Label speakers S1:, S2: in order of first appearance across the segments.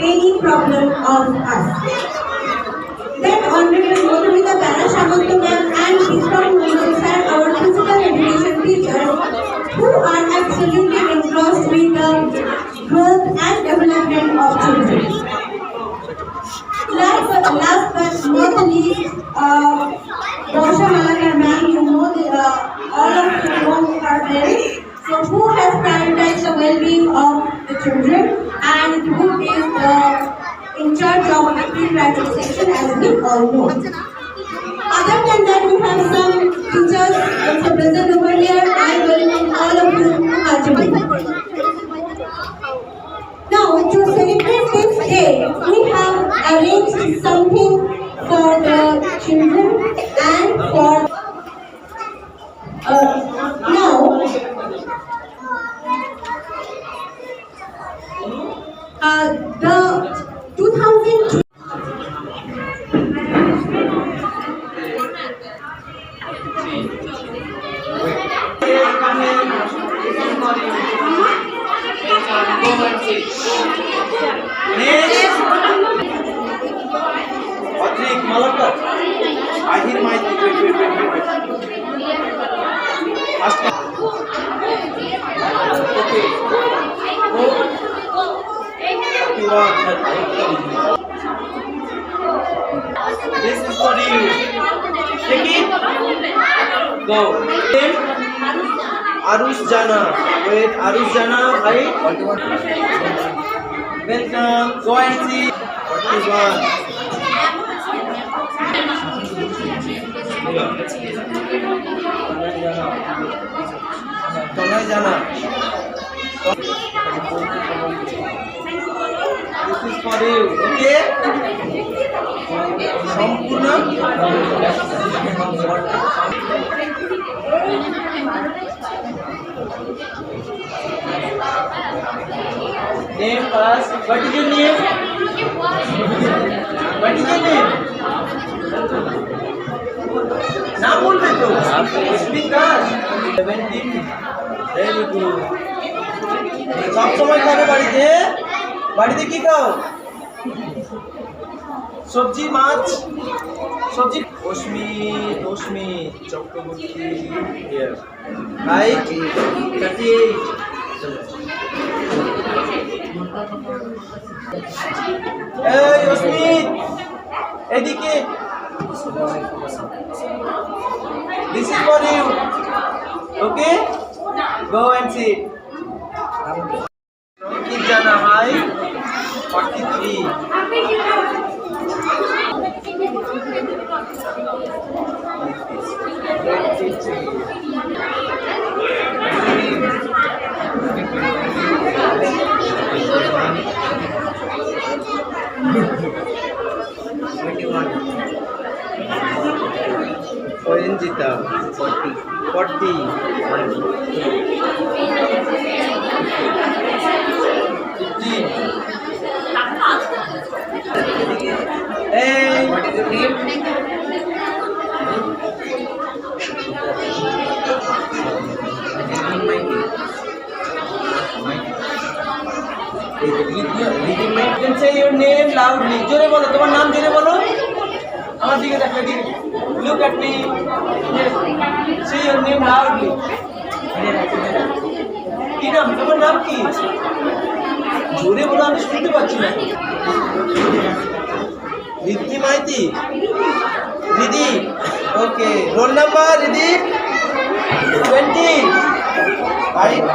S1: any problem of us. Then Honorable Madhumita Parashamantha ma'am and Vikram Mungal sir, our physical education teachers, who are absolutely engrossed with the growth and development of children. Last but not least, Rosha Malakar ma'am, you know, all of you know her well. So who has prioritized the well-being of the children and who is in charge of active graduate section, as we all know. Other than that, we have some teachers also present over here. I welcome all of you heartily. Now, to celebrate this day, we have arranged something for the children and for now. The 2002
S2: Patrick Malakar. I hear my wait. Ask okay. This is for you. Take it. Go. Arush Jana. Wait, Arush Jana, right? Welcome. Go and see. What is one? Tonai Jana. This is for you. Okay? Sampurna. Name first. What is your name? What is your name? ना बोल दे तो speak कर 17 very good सब समय खाने বাড়িতে কি খাও সবজি মাছ সবজি অস্মি চক্রবর্তী হিয়ার রাইট 38 এই অস্মি এদিকে This is for you. Okay? Go and sit. Keep Jana high. 43. Oranjita 40 15 Hey, what is your name? You can say your name loudly. জোরে বলো, তোমার নাম জোরে বলো। আমার দিকে দেখো, look at me. Say your name loudly. কি নাম, তোমার নাম কি? জোরে বলো, আমি শুনতে পাচ্ছি না। Riddhi Maiti. Riddhi, okay. Roll number Riddhi 20. Right.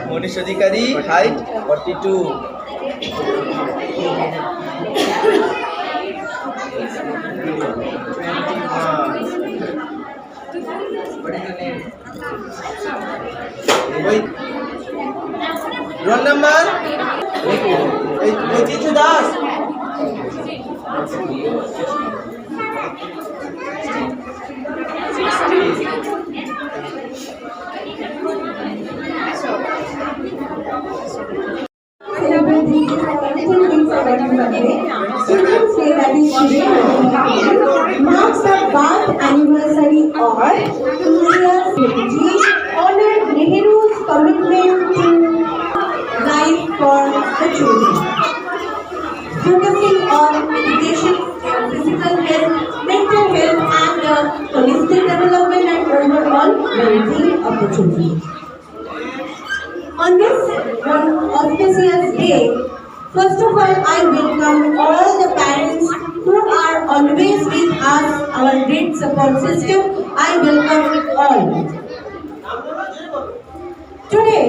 S2: Monish Adhikari, height 42. What is your name? Wait. Roll number? Tichu Das.
S1: birth anniversary of India's refugee honored Nehru's commitment to life for the children, focusing on education, their physical health, mental health, and the holistic development and overall well-being of the children. On this one auspicious day, first of all, I welcome all the parents who are always with us, our great support system. I welcome all. Today,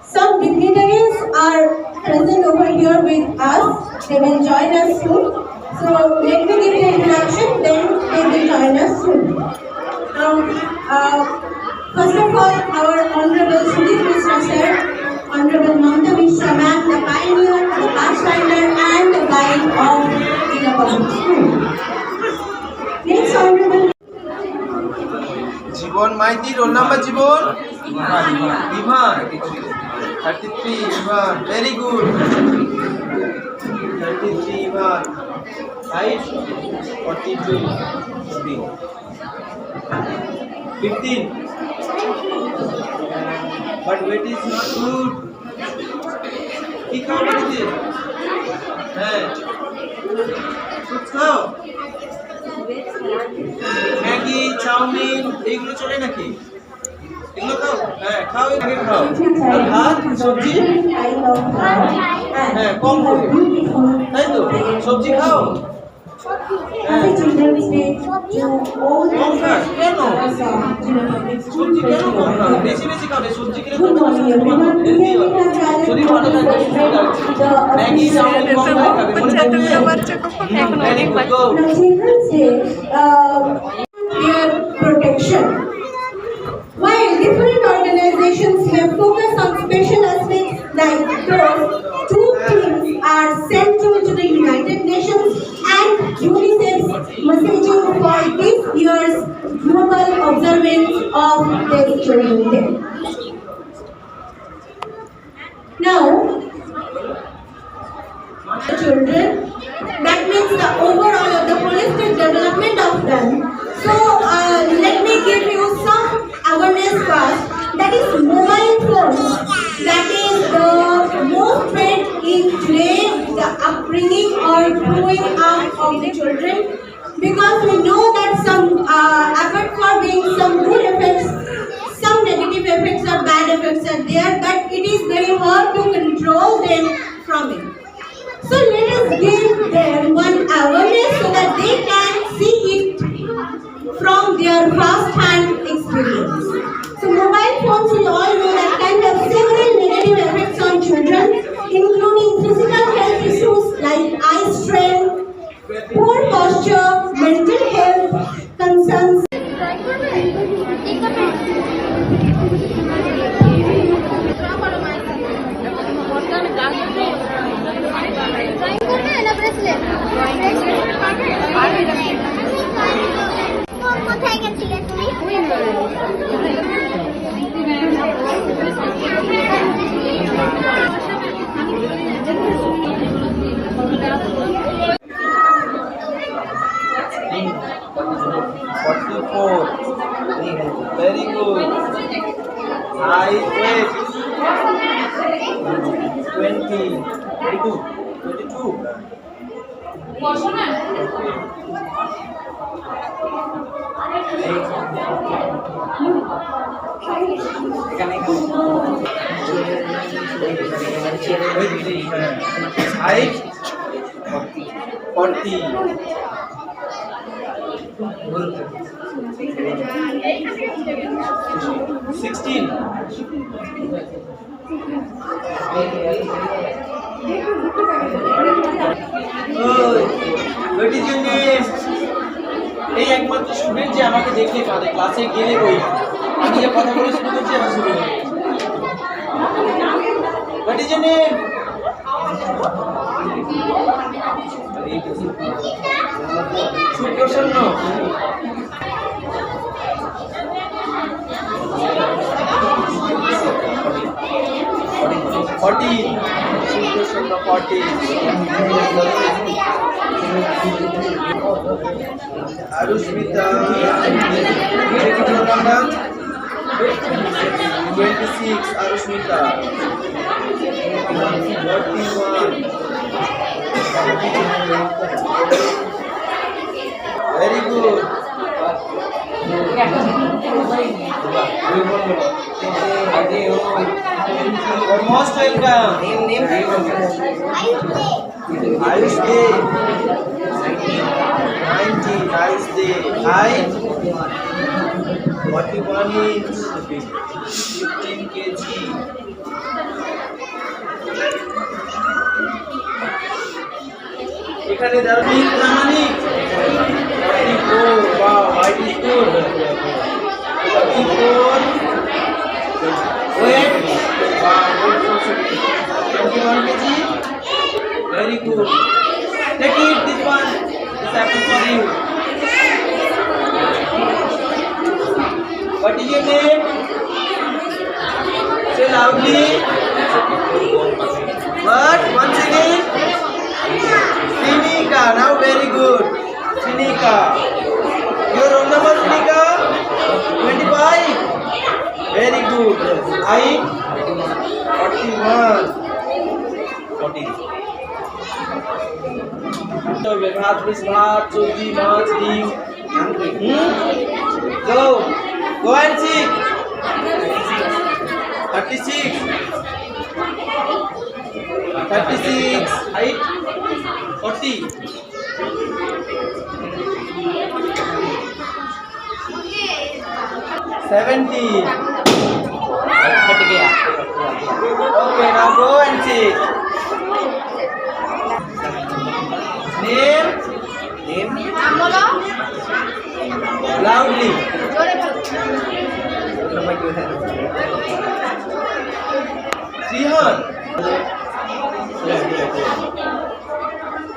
S1: some dignitaries are present over here with us. They will join us soon. So let me give the introduction, then they will join us soon. Now, first of all, our Honorable Sudhir Mishra sir, Honorable Mamta Mishra ma'am, the pioneer, the pathfinder, and the guide of the public school. Next, Honorable
S2: Jibon Maiti roll number জীবন বিমান 33 বিমান very good 33 বিমান height 42 15 but weight is not good কি খাও বাড়িতে হ্যাঁ food খাও Maggi chowmein এইগুলো চলে নাকি এগুলো খাও হ্যাঁ খাও এগুলো খাও আর ভাত সবজি হ্যাঁ কম করে তাই তো সবজি খাও
S1: Happy Children's Day to all the
S2: কম খাস কেন সবজি কেন কম খাও
S1: Good
S2: বেশি বেশি খাও সবজি কিনে
S1: morning everyone. Today we have gathered
S2: শরীর ভালো থাকবে সুস্থ থাকবে ম্যাগি চাউমিন কম করে খাবে মনে থাকবে very good go
S1: Now Children's Day, their protection. While different organizations have focused on special aspects like those, two themes are central to the United Nations and UNICEF's messaging for this year's global observance of this Children's Day. Now, the children, that means the overall of the holistic development of them. So let me give you some awareness first. That is mobile phones. That is the most trend in today, the upbringing or growing up of the children. Because we know that some apart for being some good effects, some negative effects or bad effects are there, but it is very hard to control them from it. So let us give them one awareness so that they can see it from their first-hand experience. So mobile phones, we all know that can have several negative effects on children, including physical health issues like eye strain, poor posture, mental health concerns.
S3: কোথায় গেছিলে তুমি?
S2: Very good. High weight. 20. 22. 22. Height 40. 16. What is your name? এই একমাত্র student যে আমাকে দেখলে কাঁদে ক্লাসে গেলে বই আমি যে কথা বলে শুরু করছি আমার শুরু হয়ে গেছে What is your name? সুপ্রসন্ন Sudesh of the 40s. Arushmita, check your number. 26, Arushmita. 41. Very good. You're most welcome. Ayush Day. 90, nice day. Height 41 inch, 15 kg. এখানে ধার্মিক প্রামাণিক 44, wow, height is good. 44, weight, wow, 21 kg, very good. Take it, this one is happy for you. What is your name? Say loudly. What? Once again? Sinika, now very good. Sinika. Your roll number, Sinika? 25? Very good. Height? 41. 40. ভাত piece ভাত সবজি মাছ ডিম go and see 36 height 40 70 okay now go and see name loudly Jihan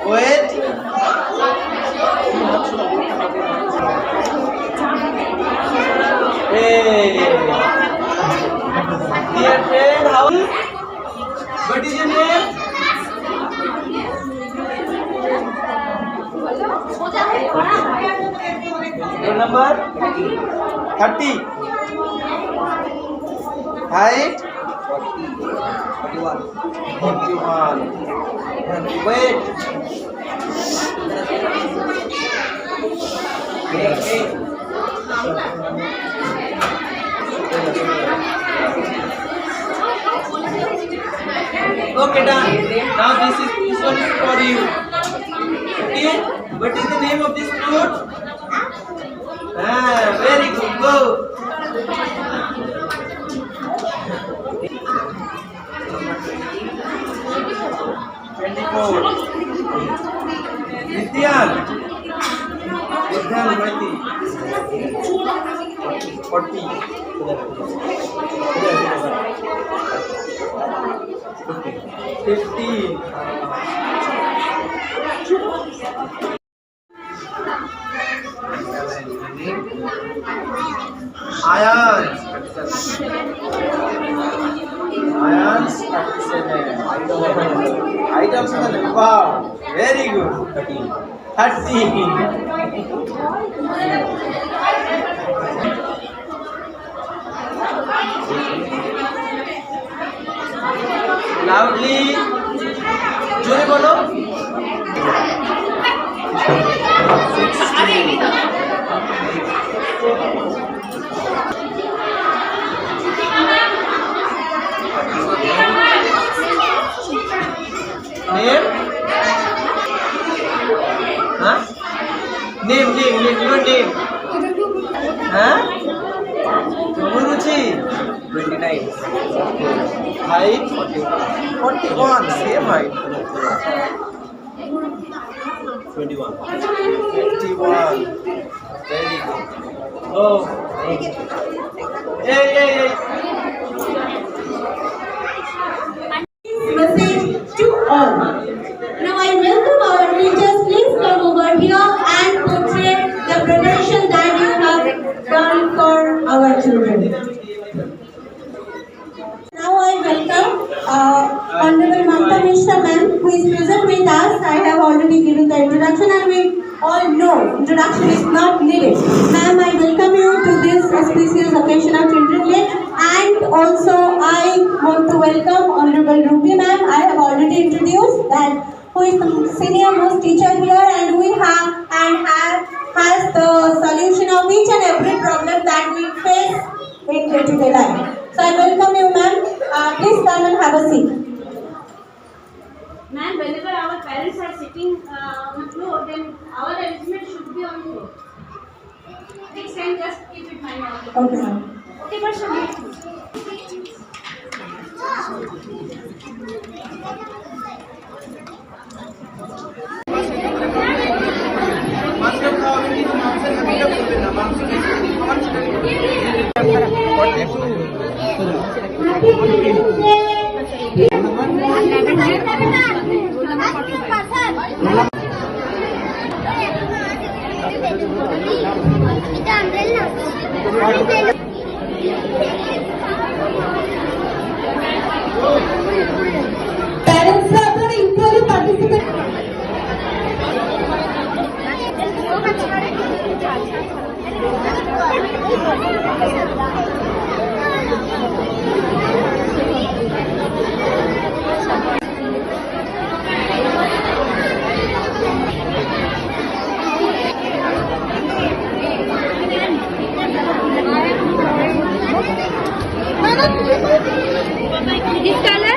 S2: weight hey dear friend how what is your name your number 30 height 41 weight okay done now this one is for you okay what is the name of this fruit very good go 24 Vidyan Mati 40 15 Ayans 37 items wow very good 30 loudly জোরে বলো 60 name name your name Guruji 29 height 41 same height 21 very good oh hey
S1: Message to all. Now I welcome our teachers. Please come over here and portray the preparation that you have done for our children. Now I welcome Honorable Mamta is present with us. I have already given the introduction and we all know introduction is not needed. Ma'am, I welcome you to this auspicious occasion of Children Day, and also I want to welcome Honorable Ruby ma'am. I have already introduced that who is the senior most teacher here, and we have has the solution of each and every problem that we face in day-to-day life. So I welcome you ma'am. Please come and have a seat.
S4: Ma'am, whenever our parents are sitting on the floor, then our arrangement should be on the floor. Next time, just keep it mind on the floor.
S1: Okay ma'am.
S4: Okay, but should
S2: মাছটা খাওয়াবেন কিন্তু মাংসের হাঁটিটা করবেন না, মাংস বেশি খাওয়ার ছেড়ে
S1: Parents are আপনারা ইকুয়ালি পার্টিসিপেট
S3: This color?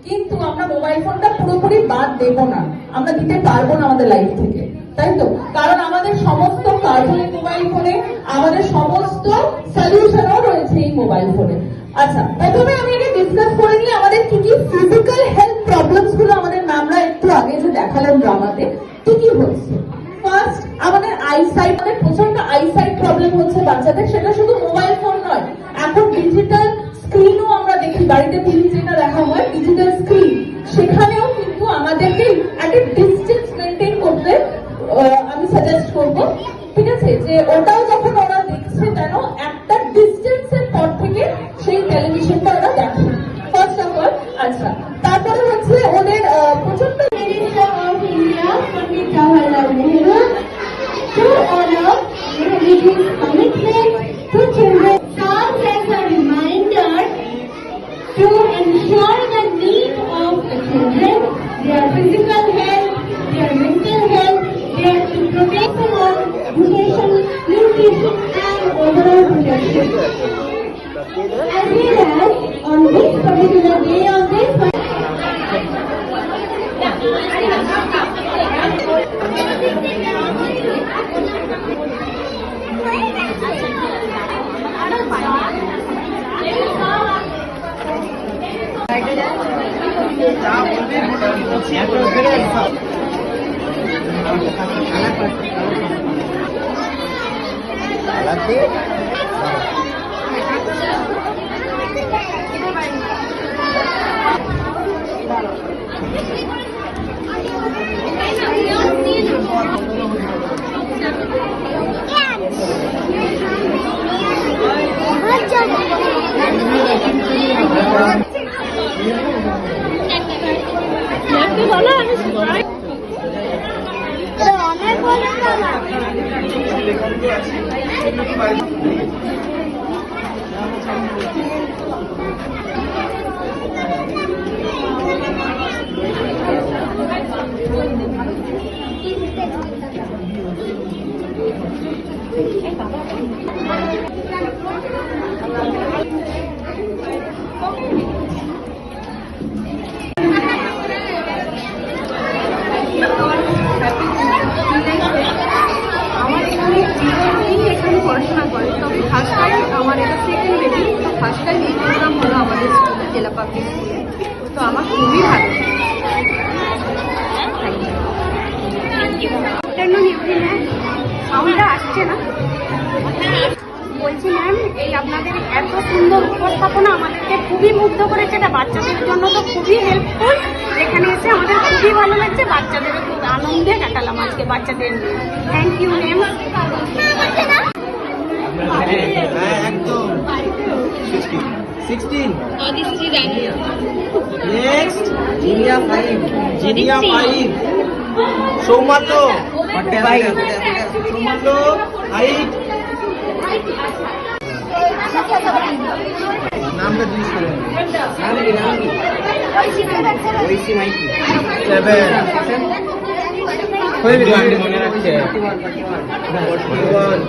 S3: কিন্তু আমরা মোবাইল ফোনটা পুরোপুরি বাদ দেব না, আমরা দিতে পারবো না আমাদের লাইফ থেকে, তাই তো? কারণ আমাদের সমস্ত কার্টুন মোবাইল ফোনে, আমাদের সমস্ত সলিউশনও রয়েছে এই মোবাইল ফোনে। আচ্ছা, প্রথমে আমি এটা ডিসকাস করে নিই আমাদের কি কি ফিজিক্যাল হেলথ প্রবলেমস গুলো আমাদের ম্যামরা একটু আগে যে দেখালাম ড্রামাতে কি কি হচ্ছে। ফার্স্ট, আমাদের আইসাইট, আমাদের প্রচন্ড আইসাইট প্রবলেম হচ্ছে বাচ্চাদের। সেটা শুধু মোবাইল ফোন নয়, এখন ডিজিটাল স্ক্রিনও আমরা দেখি, বাড়িতে টিভি যেটা দেখা হয় ডিজিটাল স্ক্রিন, সেখানেও কিন্তু আমাদেরকে একটা ডিস্টেন্স মেনটেন করতে আমি সাজেস্ট করব, ঠিক আছে? যে ওটাও যখন ওরা দেখছে যেন একটা ডিস্টেন্সের পর থেকে সেই টেলিভিশনটা ওরা দেখে, ফার্স্ট অফ অল। আচ্ছা, তারপরে হচ্ছে ওদের প্রচন্ড to honor Nehru's commitment to children serves as a reminder to ensure the needs of the children, their physical health, their mental health, their to protect them on education, nutrition and overall protection. As well as on this particular day, on this
S4: afternoon evening ma'am, সাউন্ডটা আসছে না? বলছি ma'am, এই আপনাদের এত সুন্দর উপস্থাপনা আমাদেরকে খুবই মুগ্ধ করেছে। এটা বাচ্চাদের জন্য তো খুবই হেল্পফুল। এখানে এসে আমাদের খুবই ভালো লাগছে, বাচ্চাদের খুব আনন্দে কাটালাম আজকে বাচ্চাদের নিয়ে। Thank you ma'am.
S2: হ্যাঁ একদম 16 নেক্সট জিনিয়া 5 সৌমাত্র হাইট নামটা জিজ্ঞেস করেন। 7 মনে রাখছে 41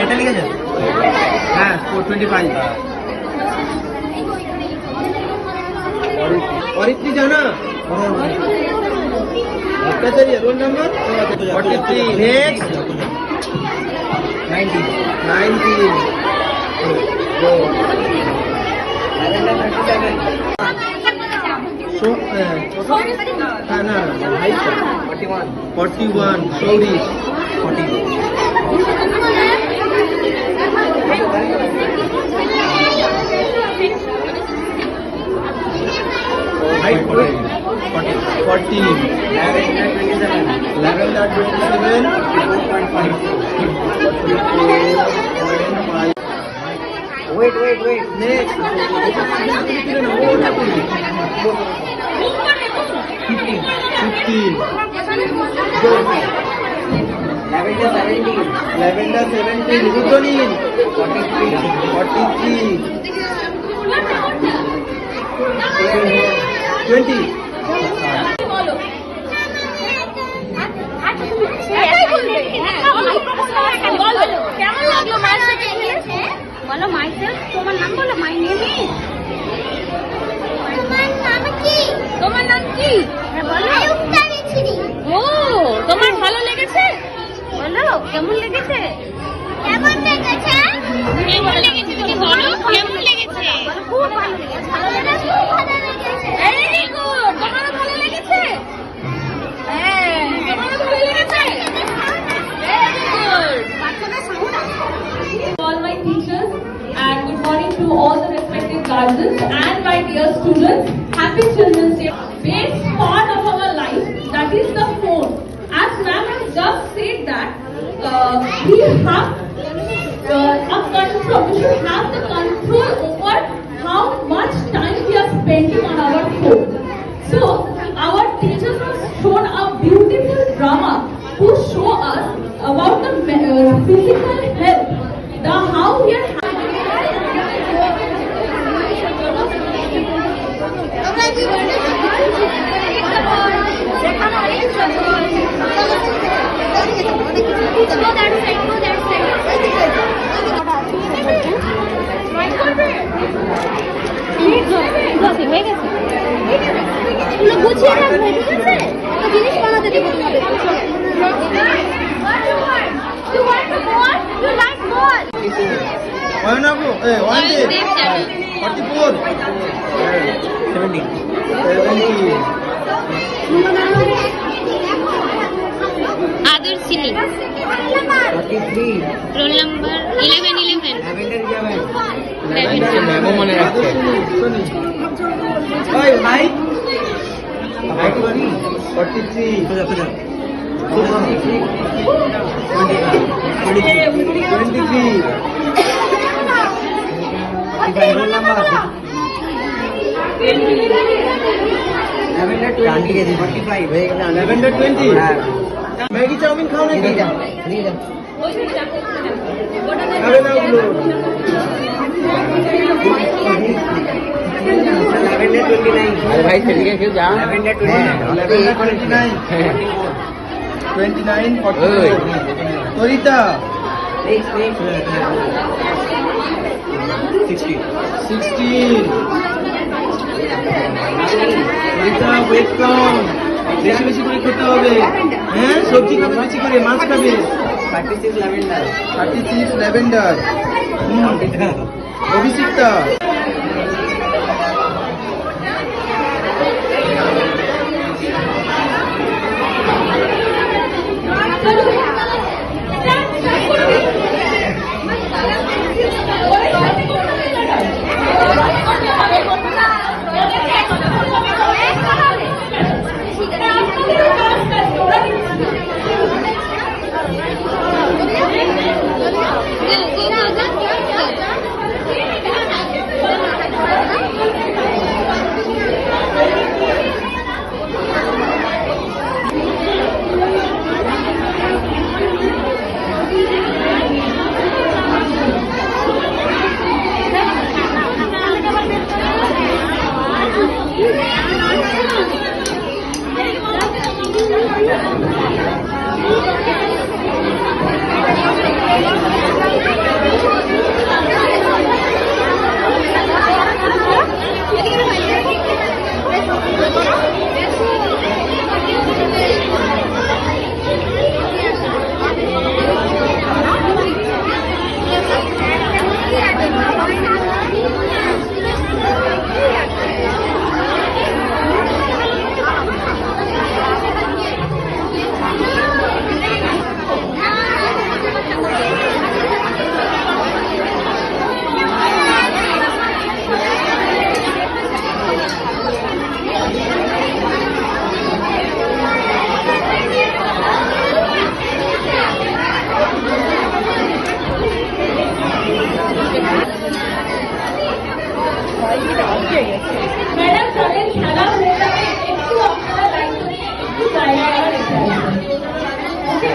S2: এটা লিখেছে হ্যাঁ 425 অরিত্রি জানা ভট্টাচার্য রোল নাম্বার 43 নেক্সট 19 না 41 সৌরি 40 height 40 Lavender 27 wait next 15 Lavender 17 Rudonin 43 20
S4: বলো মাইসেলফ, তোমার নাম বলো। মাই নেম ইজ, তোমার নাম কি? হ্যাঁ বলো। ও, তোমার ভালো লেগেছে? বলো কেমন লেগেছে? কেমন লেগেছে তুমি বলো, কেমন লেগেছে? খুব ভালো লেগেছে। ভালো লেগেছে, খুব ভালো লেগেছে। Very good. তোমারও ভালো লেগেছে? হ্যাঁ, তোমারও ভালো লেগেছে। Very good. বাচ্চাদের sound
S3: All my teachers and good morning to all the respected guardians and my dear students. Happy Children's Day. Best part of our life, that is the phone. As ma'am has just said that we have a control. We should have the control over how much time we are spending on our phone. So our teachers have shown a beautiful drama to show us about the physical health. How we are
S4: হয়ে গেছে, গুছিয়ে রাখবো, ঠিক আছে? জিনিস বানাতে দেবো তোমাদের। You want to ball? You like ball?
S2: One up, 44 70
S5: आदर सिनी
S2: 43
S5: रोल नंबर 11
S2: মেমো মনে রাখছে ওই হাইট 43 ল্যাভেন্ডার 20 ম্যাগি চাউমিন খাও নাকি? খাবে না ওগুলো।
S6: अरे भाई चलिए क्यों जा
S2: 29 44 তরিতা 16 তরিতা ওয়েট কম, বেশি বেশি করে খেতে হবে। হ্যাঁ সবজি খাবে বেশি করে, মাছ খাবে। 36 ল্যাভেন্ডার অভিষিক্তা
S3: ম্যাডাম তাদের খেলা হয়ে যাবে, একটু আপনারা দায়িত্ব নিয়ে একটু জায়গায় রেখে আসবেন। ওকে?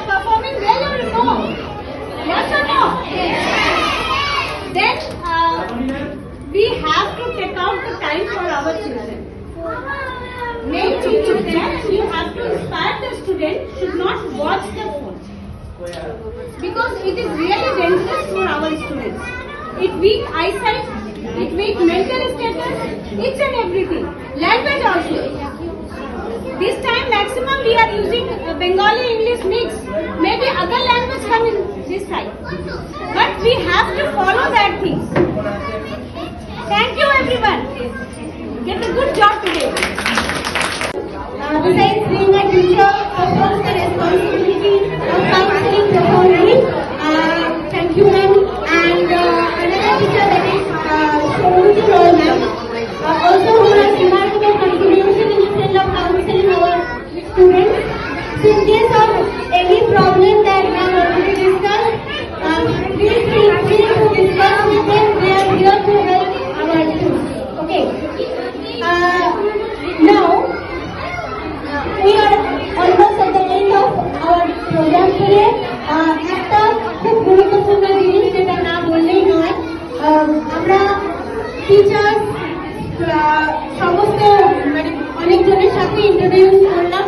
S4: Performing well or no? Yes or no? Then we have to take out the time for our children. Main thing is that you have to inspire the student should not watch the phone. Because it is really dangerous for our students. It weak eyesight, it weak mental status, each and everything. Language also. This time maximum we are using Bengali English mix. Maybe other language come in this side. But we have to follow that things. Thank you everyone. Get a good job today.
S1: Besides being a teacher, performs the responsibility of counseling profoundly. Thank you, ma'am. And another teacher that is Shobhuti Roy, ma'am. Also who has remarkable contribution in the field of counseling our students. So in case of any problem that we have already discussed, please feel free to discuss with them. They are here to help our students. Okay. Now, we are almost at the end of our program today. একটা খুব গুরুত্বপূর্ণ জিনিস যেটা না বললেই নয়, আমরা teachers সমস্ত মানে অনেকজনের সাথে ইন্ট্রোডিউস করলাম,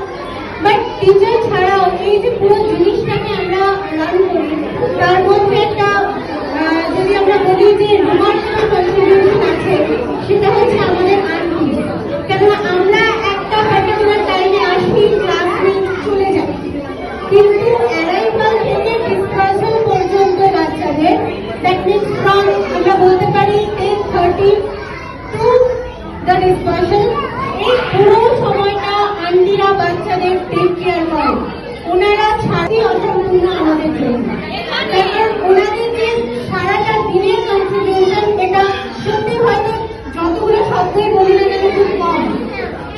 S1: বাট টিচার ছাড়াও এই যে পুরো জিনিসটাকে আমরা রান করি তার মধ্যে একটা যদি আমরা বলি যে রিমার্কেবল কন্ট্রিবিউশন আছে, সেটা হচ্ছে আমাদের আন্টি। কেননা আমরা একটা পার্টিকুলার টাইমে আসি, ক্লাস নিয়ে চলে যাই, কিন্তু অ্যারাইভাল থেকে ডিসকাশন পর্যন্ত বাচ্চাদের, দ্যাট মিনস ফ্রম আমরা বলতে পারি 10:30 টু দ্য ডিসকাশন, এই পুরো সময়টা আন্টিরা বাচ্চাদের টেক কেয়ার করে। ওনারা ছাড়ি অসম্পূর্ণ আমাদের জন্য, কারণ ওনাদের যে সারাটা দিনের কন্ট্রিবিউশন এটা সত্যি হয়তো যতগুলো শব্দই বলি না কেন খুব কম।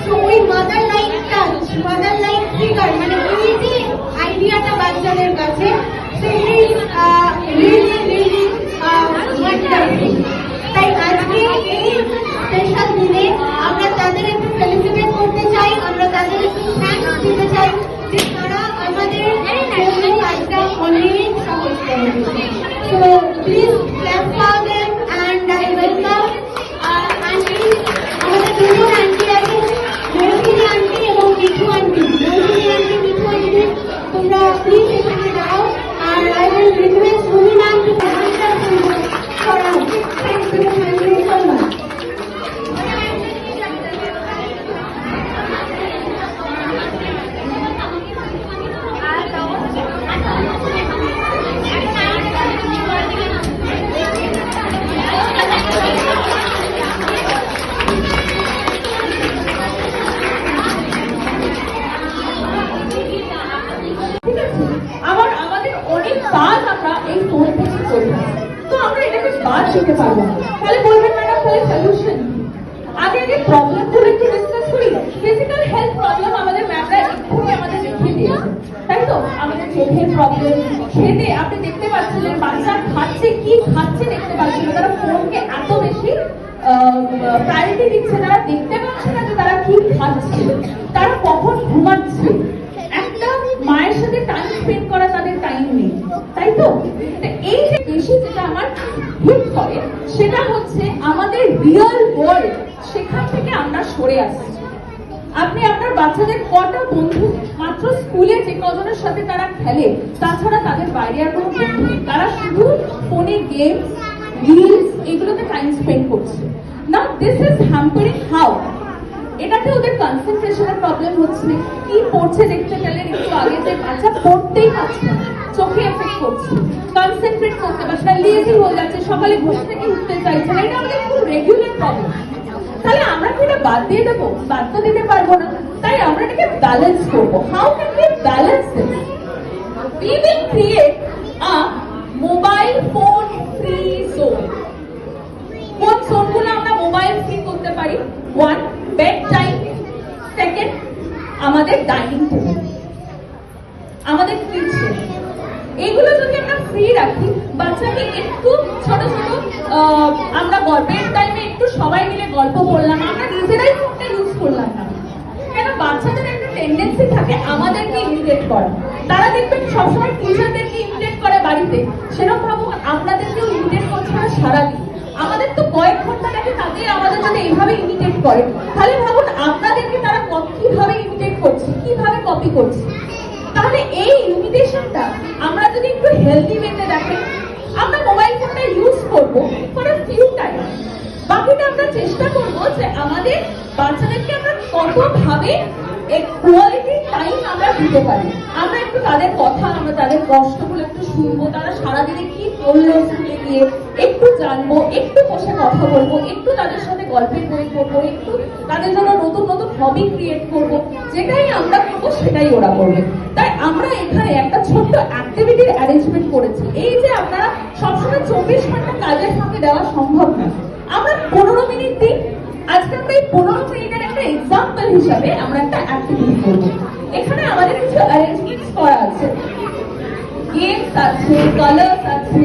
S1: তো ওই mother like touch, mother like figure, মানে এই যে আইডিয়াটা বাচ্চাদের কাছে, সেটাই রিয়েলি রিয়েলি ওয়ান্ডারফুল। তাই আজকে এই স্পেশাল দিনে আমরা তাদের একটু সেলিব্রেট করতে চাই, আমরা তাদের একটু থ্যাঙ্কস দিতে চাই যে তারা আমাদের জন্য কাজটা অনেক সহজ করে দিয়েছে। So please clap for them and I welcome aunty, আমাদের দুজন আন্টি আছে, মৌসুমী আন্টি এবং মিঠু আন্টি। মৌসুমী আন্টি, মিঠু আন্টি, তোমরা প্লিজ এখানে দাও। আর I will request Rumi ma'am to answer for us. Thank you so much.
S3: আমাদের অনেক কাজ আমরা এই ফোন থেকে করবো, তো আমরা এটাকে কাজ শিখতে পারবো না। তাহলে বলবেন ম্যাডাম তাহলে সলিউশন আগে প্রবলেম গুলো একটু ডিসকাস করি। ফিজিক্যাল হেলথ প্রবলেম আমাদের ম্যামরা এক্ষুনি আমাদের দেখিয়ে দিয়েছে, তাই তো আমাদের চোখের প্রবলেম, খেতে আপনি দেখতে পাচ্ছিলেন বাচ্চা খাচ্ছে, কি খাচ্ছে দেখতে পাচ্ছেন, তারা ফোনকে এত বেশি প্রায়োরিটি দিচ্ছে, তারা দেখতে পাচ্ছে না যে তারা কি খাচ্ছে, তারা কখন ঘুমাচ্ছে, একটা মায়ের সাথে টাইম স্পেন্ড করা তাদের টাইম নেই, তাই তো? এই যে বেশি যেটা আমার হিট করে সেটা হচ্ছে আমাদের রিয়েল ওয়ার্ল্ড, সেখান থেকে আমরা সরে আসছি। আপনি আপনার বাচ্চাদের কটা বন্ধু, মাত্র স্কুলে যে কজনের সাথে তারা খেলে, তাছাড়া তাদের বাইরে আর কোনো বন্ধু নেই, তারা শুধু ফোনে গেম, রিলস এগুলোতে টাইম স্পেন্ড করছে। নাও দিস ইজ হ্যাম্পারিং হাউ, এটাতে ওদের কনসেন্ট্রেশনের প্রবলেম হচ্ছে। কি পড়ছে দেখতে গেলে একটু আগে যে বাচ্চা পড়তেই পারছে না, চোখে এফেক্ট করছে, কনসেন্ট্রেট করতে পারছে না, লেজি হয়ে যাচ্ছে, সকালে ঘুম থেকে উঠতে চাইছে না, এটা আমাদের খুব রেগুলার প্রবলেম। তাহলে আমরা কি এটা বাদ দিয়ে দেবো? বাদ তো দিতে পারবো না, তাই আমরা এটাকে ব্যালেন্স করবো। How can we balance this? We will create a mobile phone free zone. কোন জোনগুলো আমরা মোবাইল ফ্রি করতে পারি? 1, বেড টাইম, 2 আমাদের ডাইনিং টেবিল, আমাদের কিচেন, এগুলো যদি আমরা ফ্রি রাখি, বাচ্চাকে একটু ছোট ছোট আমরা বেড টাইমে একটু সবাই মিলে গল্প করলাম, আমরা নিজেরাই ফোনটা ইউজ করলাম না, কেন বাচ্চাদের একটা টেন্ডেন্সি থাকে আমাদেরকে ইমিটেট করা, তারা দেখবেন সবসময় টিচারদেরকে ইমিটেট করে বাড়িতে, সেরকম ভাবুন আপনাদেরকেও ইমিটেট করছে না সারাদিন, আমাদের তো কয়েক ঘন্টা দেখে তাদের আমাদের যদি এইভাবে ইমিটেট করে, তাহলে ভাবুন আপনাদেরকে তারা কিভাবে ইমিটেট করছে, কিভাবে কপি করছে। তাহলে এই ইমিটেশনটা আমরা যদি একটু হেলদি ওয়েতে দেখেন, আমরা মোবাইল ফোনটা ইউজ করবো ফর আ ফিউ টাইম, বাকিটা আমরা চেষ্টা করবো যে আমাদের বাচ্চাদেরকে আমরা কতভাবে কোয়ালিটি টাইম আমরা দিতে পারি, আমরা একটু তাদের কথা, আমরা তাদের কষ্টগুলো একটু শুনবো, তারা সারাদিনে কি করলো স্কুলে গিয়ে একটু জানবো, একটু বসে কথা বলবো, একটু তাদের সাথে গল্পের বই করবো, একটু তাদের জন্য নতুন নতুন হবি ক্রিয়েট করবো, যেটাই আমরা করবো সেটাই ওরা করবে। তাই আমরা এখানে একটা ছোট্ট অ্যাক্টিভিটির অ্যারেঞ্জমেন্ট করেছি। এই যে আপনারা সবসময় 24 ঘন্টা কাজের ফাঁকে দেওয়া সম্ভব না, আমরা 15 মিনিট দিই, আজকে আমরা এই 15 মিনিটের একটা এক্সাম্পল হিসাবে আমরা একটা অ্যাক্টিভিটি করবো। এখানে আমাদের কিছু অ্যারেঞ্জমেন্টস করা আছে, গেমস আছে, কালার্স আছে,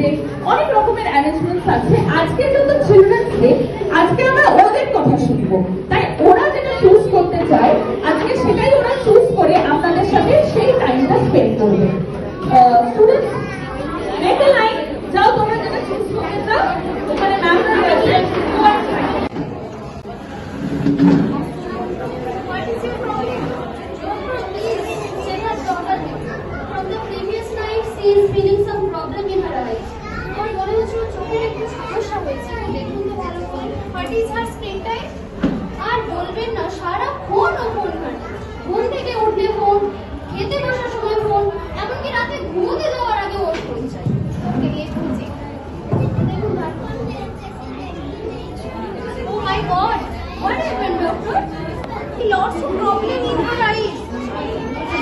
S3: অনেক রকমের অ্যারেঞ্জমেন্টস আছে। আজকে যেহেতু চিলড্রেন্স ডে, আজকে আমরা ওদের কথা শুনবো, তাই ওরা যেটা চুজ করতে চায় আজকে সেটাই ওরা চুজ করে আপনাদের সাথে সেই টাইমটা স্পেন্ড করবে। স্টুডেন্টস মেক আ লাইন, যাও তোমরা যেটা চুজ করতে চাও, ওখানে ম্যামরা রয়েছে।
S7: What is your problem? Your problem is Sarah's daughter. From the previous night, she is feeling some problem in her eyes. আমার মনে হচ্ছে চোখের একটু সমস্যা হয়েছে, দেখুন তো ভালো করে। What is her screen time? আর বলবেন না, সারাক্ষণ ও ফোন ঘাঁটে, ঘুম থেকে উঠলে ফোন, খেতে বসার সময় ফোন, এমনকি রাতে ঘুমোতে যাওয়ার আগে ওর ফোন চাই। ওকে গিয়ে খুঁজি, দেখুন ভালো। Oh my God! What happened, doctor? He lost some problem in her eyes.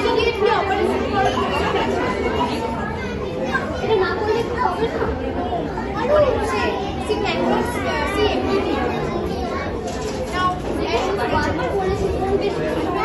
S7: Immediately operation করা দরকার। এটা না করলে কি হবে না? What do you say? She cannot see everything. Now, বারবার বলেছি ফোন বেশি করবে।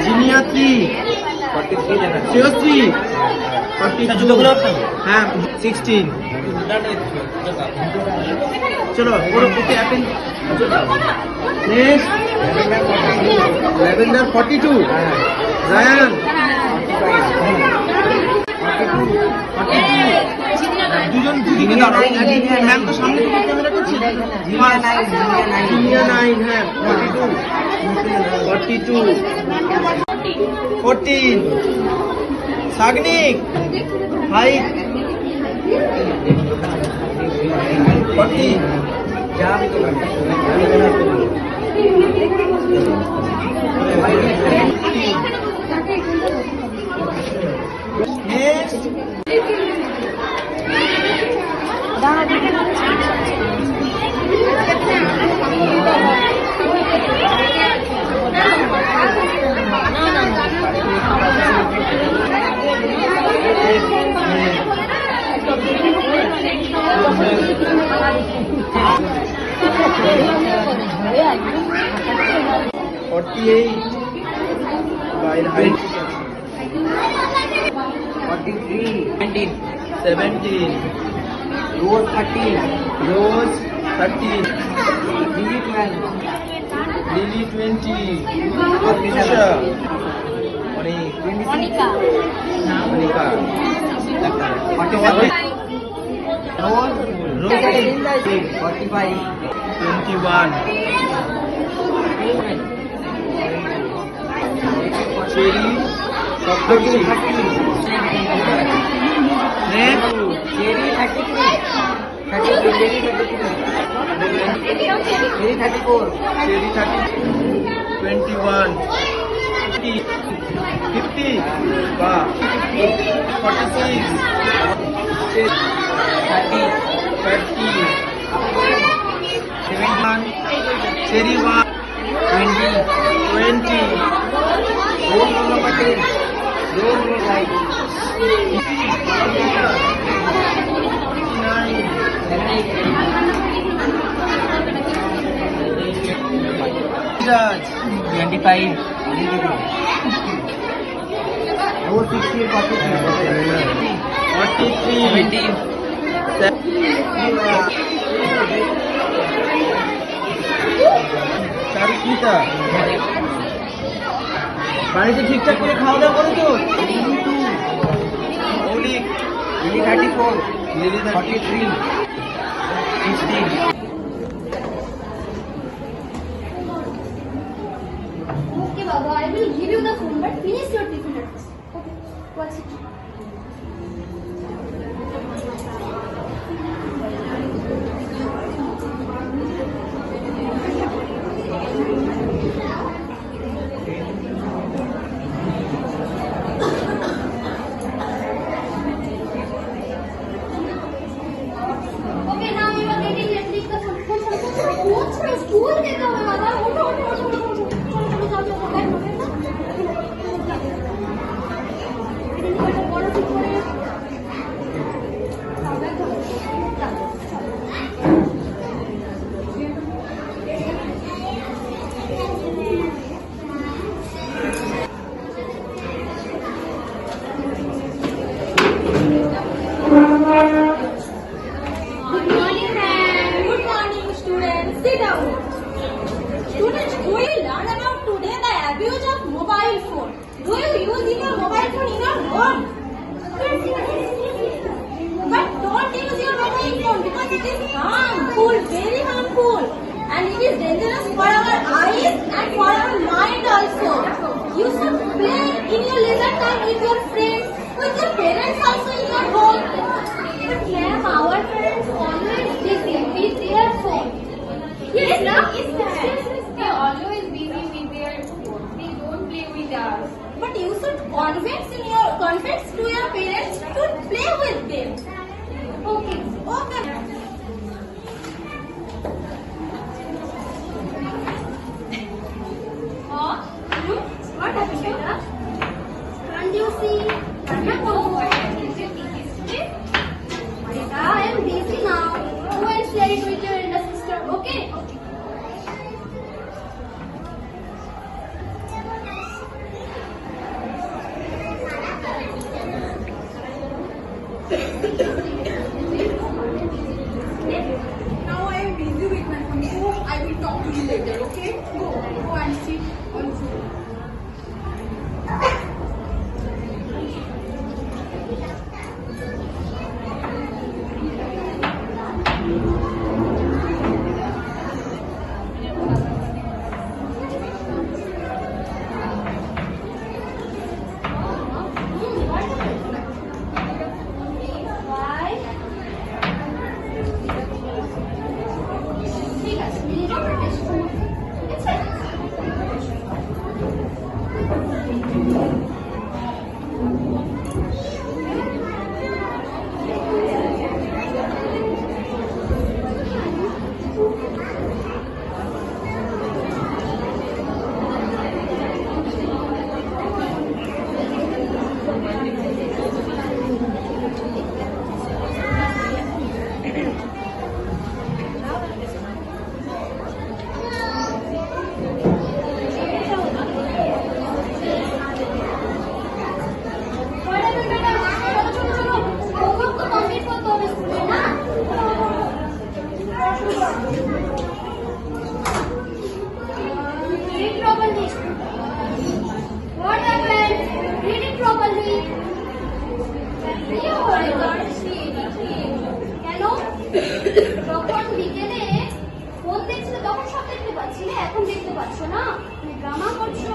S2: জিনিয়া 3
S6: 43 লেখা আছে।
S2: seriously 40 জুতোগুলো হ্যাঁ 16 চলো পুরো ওকে অ্যাপেন নেক্সট ল্যাভেন্ডার 42 রায়ান 42 দুজন দুদিকে দাঁড়াও ম্যাম তো সামনে থেকে ক্যামেরা করছে জুনিয়া 9 হ্যাঁ 42 14 Sagnik height 40 Next. By height
S6: 43 19
S2: 17
S6: Rose 13
S2: Rose 13
S6: Lily 12
S2: Lily 20 Tisha
S5: Monica.
S2: Monica
S6: 47 Rose
S2: Rose
S6: 45
S2: 21 Cherry 40 Next
S6: Cherry 33 Cherry 34
S2: Cherry 30 21 50 wow 46 30 71 Cherry 1 20
S6: Rose number 10 Rose light 25 Rose 60 43
S2: চারুস্মিতা বাড়িতে ঠিকঠাক করে খাওয়া দাওয়া করো তো মৌলিক
S6: Lily 34
S2: lily
S6: 43 16
S7: Okay, Baba, I will give you the phone, but finish your tiffin at first. Okay, what's it? Okay, now you are getting ready. Take the phone. What's my school? Take the phone, Baba. Good morning, ma'am. Good morning, students. Sit down. Students, we will learn about today the abuse of mobile phone. Do you use your mobile phone in your home? But don't use your mobile phone because it is harmful, very harmful. And it is dangerous for our eyes and for our mind also. You should play in your leisure time with your friends, with your parents also in your home. But ma'am, our parents always busy with their phone. Yes, now is that?
S5: They always busy with their phone. They don't play with us.
S7: But you should convince to your parents to play with them. Okay. Okay. What happened, Beta? Can't you see? Beta, I am busy now. Go and share it with your elder sister. Okay? পারছো না, তুমি drama করছো,